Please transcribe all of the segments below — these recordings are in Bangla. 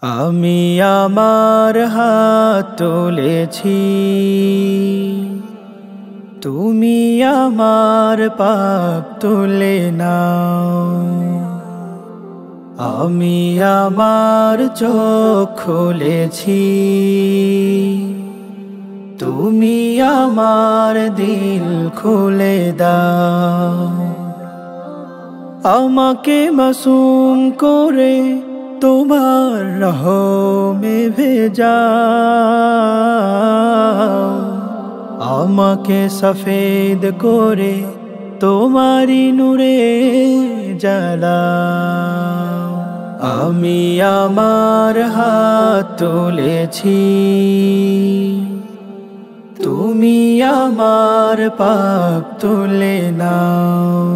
আমি আমার হাত তুলেছি, তুমি আমার পাপ তুলে নাও। আমি আমার চোখ খুলেছি, তুমি আমার দিল খুলে দাও। আমাকে মাসুম করে তোমার রহমে ভেজাও, আমাকে সফেদ করে তোমারি নূরে জ্বালাও। আমি আমার হাত তুলেছি, তুমি আমার পাপ তুলে নাও।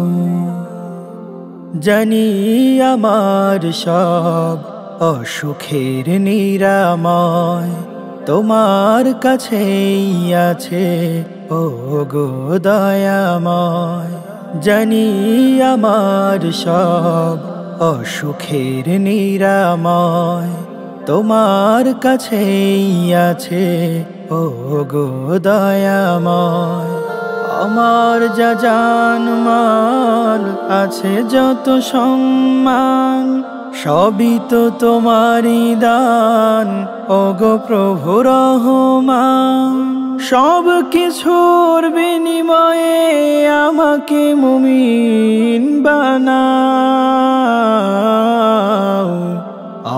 জানি আমার সব অসুখের নিরাময় তোমার কাছেই আছে, ও গো দয়াময়। জানি আমার সব অসুখের নিরাময় তোমার কাছেই আছে, ও গো দয়াময়। আমার যা জান মাল আছে, যত সম্মান, সবই তো তোমারই দান, ও গো প্রভু রহমান। সব কিছুর বিনিময়ে আমাকে মুমিন বানাও,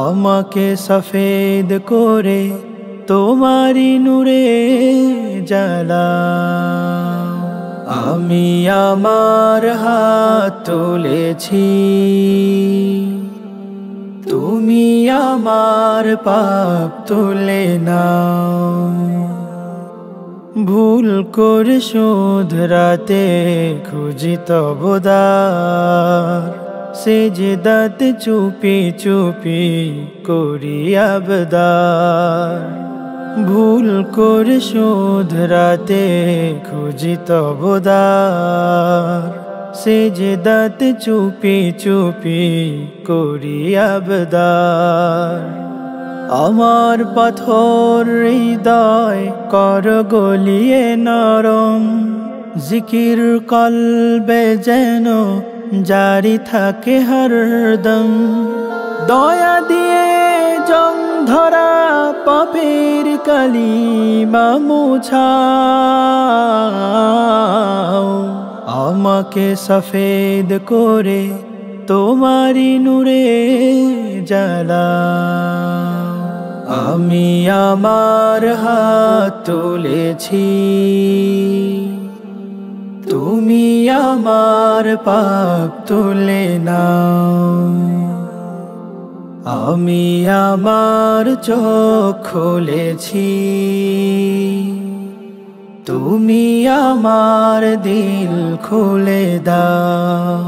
আমাকে সফেদ করে তোমারি নূরে জ্বালাও। আমি আমার হাত তুলেছি, তুমি আমার পাপ তুলে নাও। ভুল করে শুধরাতে খুঁজি তব দ্বার, সেজদাতে চুপি চুপি করি আবদার। ভুল করে শুধরাতে খুঁজি তব দ্বার, সেজদাতে চুপি চুপি করি আবদার। আমার পাথর হৃদয় কর গলিয়ে নরম, জিকির কলবে যেন জারি থাকে হরদম। দয়া দিয়ে জং ধরা পাপের কালিমা মুছাও, আমাকে সফেদ করে তোমারি নূরে জ্বালাও। আমি আমার হাত তুলেছি, তুমি আমার পাপ তুলে নাও। আমি আমার চোখ খুলেছি, তুমি আমার দিল খুলে দাও।